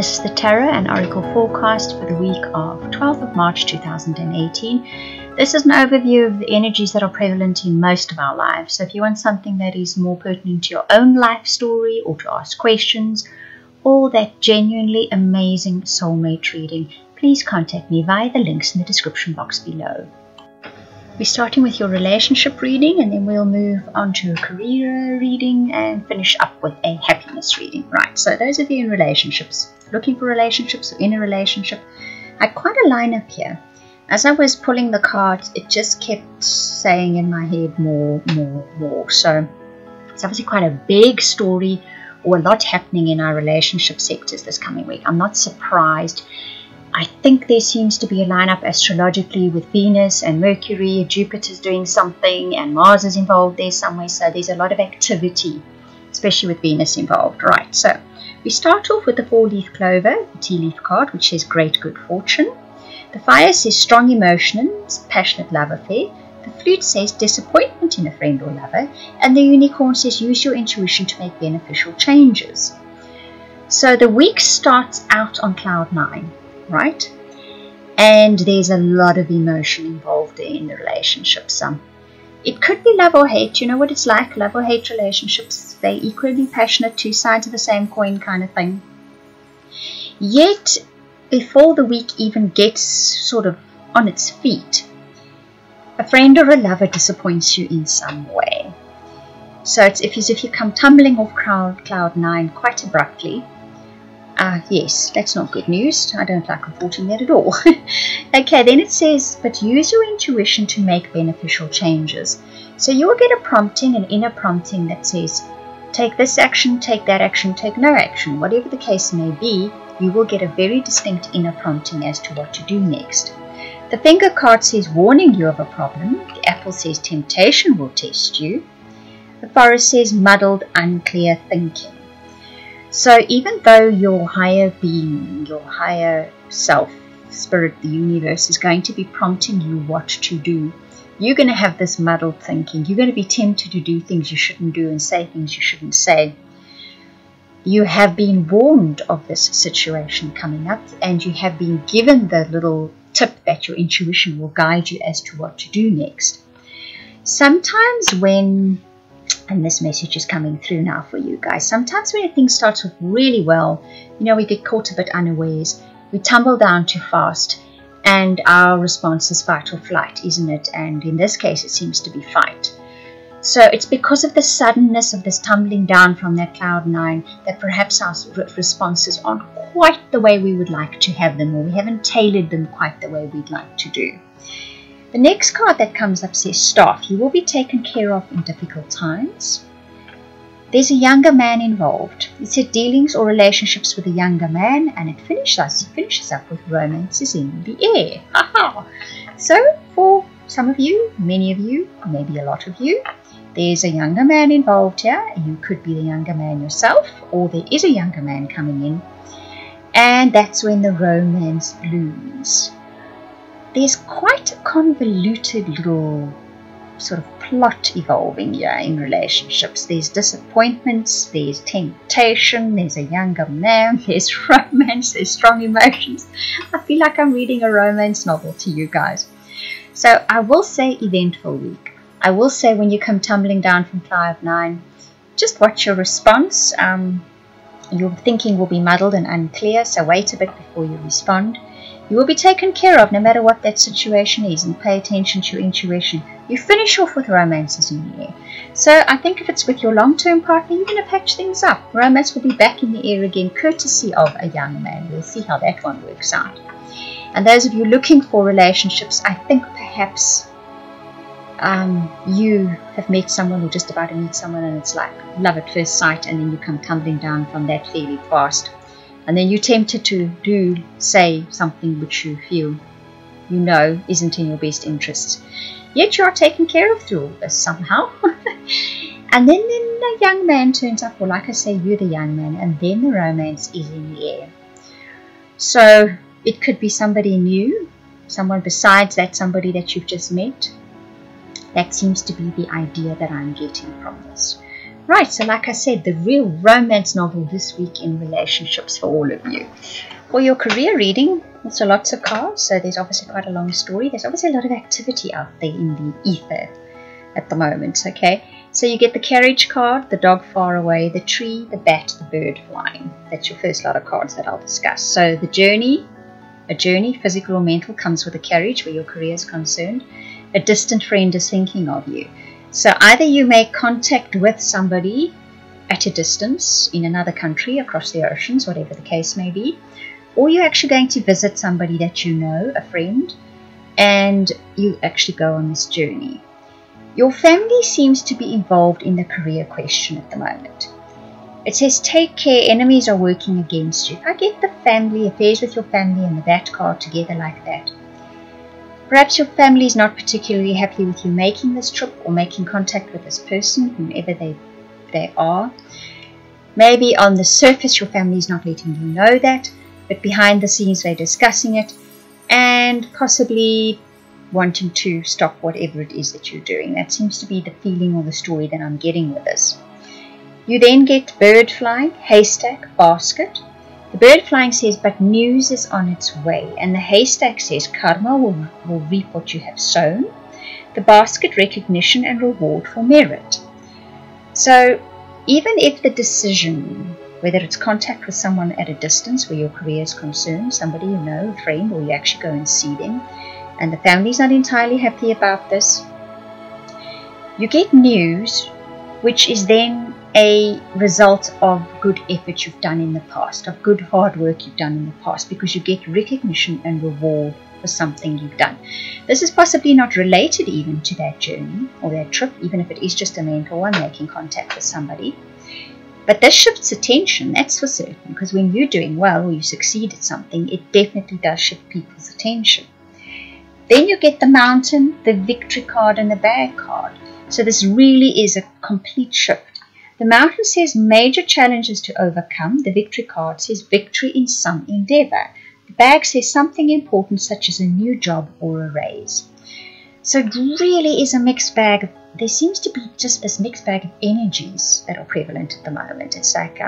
This is the Tarot and Oracle forecast for the week of 12th of March 2018. This is an overview of the energies that are prevalent in most of our lives. So if you want something that is more pertinent to your own life story, or to ask questions, or that genuinely amazing soulmate reading, please contact me via the links in the description box below. We're starting with your relationship reading, and then we'll move on to a career reading and finish up with a happiness reading. Right, so those of you in relationships, looking for relationships or in a relationship, I had quite a lineup here. As I was pulling the cards, it just kept saying in my head more. So it's obviously quite a big story, or a lot happening in our relationship sectors this coming week. I'm not surprised. I think there seems to be a lineup astrologically with Venus and Mercury. Jupiter's doing something and Mars is involved there somewhere. So there's a lot of activity, especially with Venus involved. Right, so we start off with the 4-leaf clover, the tea leaf card, which says great good fortune. The fire says strong emotions, passionate love affair. The flute says disappointment in a friend or lover. And the unicorn says use your intuition to make beneficial changes. So the week starts out on cloud 9. Right? And there's a lot of emotion involved in the relationship. It could be love or hate. You know what it's like? Love or hate relationships. They're equally passionate, two sides of the same coin kind of thing. Yet, before the week even gets sort of on its feet, a friend or a lover disappoints you in some way. So it's as if you come tumbling off cloud 9 quite abruptly. Yes, that's not good news. I don't like reporting that at all. Okay, then it says, but use your intuition to make beneficial changes. So you will get a prompting, an inner prompting that says, take this action, take that action, take no action. Whatever the case may be, you will get a very distinct inner prompting as to what to do next. The finger card says warning you of a problem. The apple says temptation will test you. The forest says muddled, unclear thinking. So even though your higher being, your higher self, spirit, the universe is going to be prompting you what to do, you're going to have this muddled thinking. You're going to be tempted to do things you shouldn't do and say things you shouldn't say. You have been warned of this situation coming up, and you have been given the little tip that your intuition will guide you as to what to do next. Sometimes when... and this message is coming through now for you guys. Sometimes when a thing starts off really well, we get caught a bit unawares. We tumble down too fast, and our response is fight or flight, isn't it? And in this case, it seems to be fight. So it's because of the suddenness of this tumbling down from that cloud 9 that perhaps our responses aren't quite the way we would like to have them, or we haven't tailored them quite the way we'd like to do. The next card that comes up says staff. You will be taken care of in difficult times. There's a younger man involved. It said dealings or relationships with a younger man, and it finishes up with romances in the air. Haha. So for some of you, many of you, maybe a lot of you, there's a younger man involved here. You could be the younger man yourself, or there is a younger man coming in, and that's when the romance blooms. There's quite a convoluted little sort of plot evolving here in relationships. There's disappointments, there's temptation, there's a younger man, there's romance, there's strong emotions. I feel like I'm reading a romance novel to you guys. So I will say eventful week. I will say when you come tumbling down from cloud 9, just watch your response. Your thinking will be muddled and unclear, so wait a bit before you respond. You will be taken care of no matter what that situation is, and pay attention to your intuition. You finish off with romances in the air. So I think if it's with your long-term partner, you're going to patch things up. Romance will be back in the air again, courtesy of a young man. We'll see how that one works out. And those of you looking for relationships, I think perhaps you have met someone or just about to meet someone, and it's like love at first sight, and then you come tumbling down from that fairly fast. And then you're tempted to say something which you feel isn't in your best interests. Yet you are taken care of through all this somehow. And then the young man turns up, or like I say, you're the young man, and then the romance is in the air. So it could be somebody new, someone besides that somebody that you've just met. That seems to be the idea that I'm getting from this. Right, so like I said, the real romance novel this week in relationships for all of you. For your career reading, also lots of cards, so there's obviously quite a long story. There's obviously a lot of activity out there in the ether at the moment, okay? So you get the carriage card, the dog far away, the tree, the bat, the bird flying. That's your first lot of cards that I'll discuss. So the journey, a journey, physical or mental, comes with a carriage where your career is concerned. A distant friend is thinking of you. So either you make contact with somebody at a distance in another country, across the oceans, whatever the case may be, or you're actually going to visit somebody that you know, a friend, and you actually go on this journey. Your family seems to be involved in the career question at the moment. It says, take care, enemies are working against you. If I get the family, affairs with your family and the bat card together like that, perhaps your family is not particularly happy with you making this trip or making contact with this person, whomever they are. Maybe on the surface your family is not letting you know that, but behind the scenes they're discussing it and possibly wanting to stop whatever it is that you're doing. That seems to be the feeling or the story that I'm getting with this. You then get bird flying, haystack, basket. The bird flying says, but news is on its way. And the haystack says, karma will reap what you have sown. The basket, recognition and reward for merit. So even if the decision, whether it's contact with someone at a distance where your career is concerned, somebody you know, a friend, or you actually go and see them, and the family's not entirely happy about this, you get news which is then a result of good effort you've done in the past, of good hard work you've done in the past, because you get recognition and reward for something you've done. This is possibly not related even to that journey or that trip, even if it is just a mental one, making contact with somebody. But this shifts attention, that's for certain, because when you're doing well or you succeed at something, it definitely does shift people's attention. Then you get the mountain, the victory card and the bag card. So this really is a complete shift. The mountain says major challenges to overcome. The victory card says victory in some endeavor. The bag says something important such as a new job or a raise. So it really is a mixed bag. There seems to be just this mixed bag of energies that are prevalent at the moment. It's like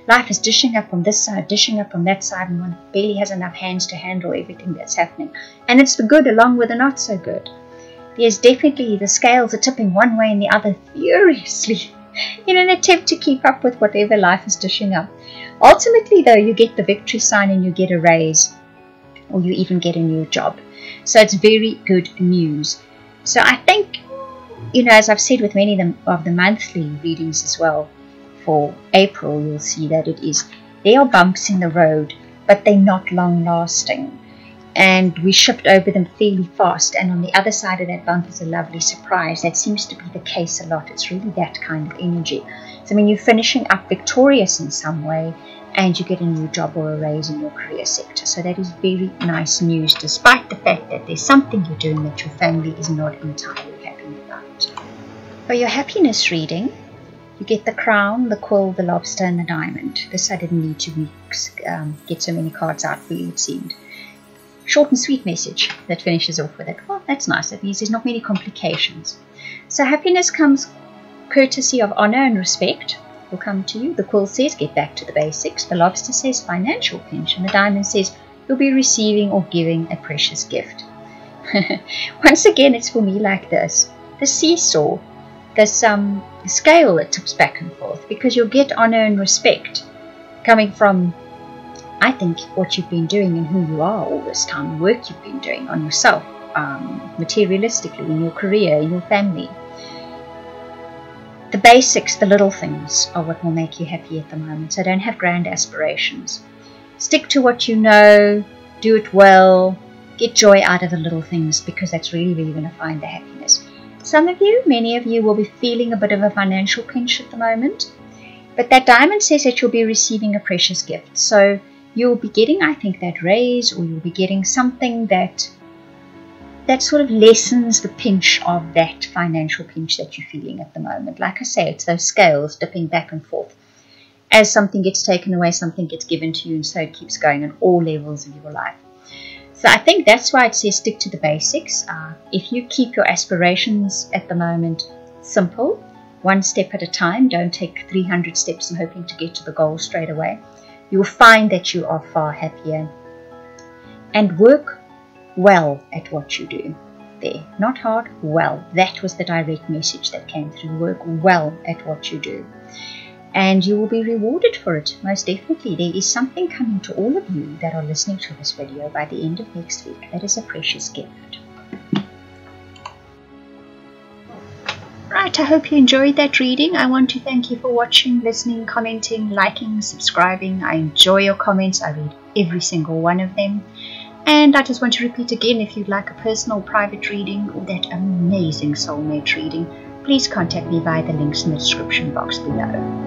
life is dishing up from this side, dishing up from that side, and one barely has enough hands to handle everything that's happening. And it's the good along with the not so good. There's definitely the scales are tipping one way and the other furiously in an attempt to keep up with whatever life is dishing up. Ultimately, though, you get the victory sign and you get a raise, or you even get a new job. So it's very good news. So I think, as I've said with many of the monthly readings as well, for April, you'll see that there are bumps in the road, but they're not long lasting. And we shipped over them fairly fast, and on the other side of that bump is a lovely surprise. That seems to be the case a lot. It's really that kind of energy. So when you're finishing up victorious in some way, and you get a new job or a raise in your career sector. So that is very nice news, despite the fact that there's something you're doing that your family is not entirely happy about. For your happiness reading, you get the crown, the quill, the lobster, and the diamond. This I didn't need to get so many cards out for you, it seemed. Short and sweet message that finishes off with it. Well, that's nice. That means there's not many complications. So happiness comes courtesy of honor and respect will come to you. The quill says get back to the basics. The lobster says financial pinch. And the diamond says you'll be receiving or giving a precious gift. Once again, it's for me like this. The seesaw, there's some scale that tips back and forth, because you'll get honor and respect coming from, I think, what you've been doing and who you are all this time, the work you've been doing on yourself, materialistically, in your career, in your family. The basics, the little things, are what will make you happy at the moment. So don't have grand aspirations. Stick to what you know, do it well, get joy out of the little things, because that's really where you're going to find the happiness. Some of you, many of you, will be feeling a bit of a financial pinch at the moment. But that diamond says that you'll be receiving a precious gift. So you'll be getting, I think, that raise, or you'll be getting something that sort of lessens the pinch of that financial pinch that you're feeling at the moment. Like I say, it's those scales dipping back and forth. As something gets taken away, something gets given to you, and so it keeps going on all levels of your life. So I think that's why it says stick to the basics. If you keep your aspirations at the moment simple, one step at a time. Don't take 300 steps and hoping to get to the goal straight away. You'll find that you are far happier. And work well at what you do. There, not hard, well. That was the direct message that came through. Work well at what you do. And you will be rewarded for it, most definitely. There is something coming to all of you that are listening to this video by the end of next week. That is a precious gift. Right, I hope you enjoyed that reading. I want to thank you for watching, listening, commenting, liking, subscribing. I enjoy your comments. I read every single one of them. And I just want to repeat again, if you'd like a personal private reading or that amazing soulmate reading, please contact me via the links in the description box below.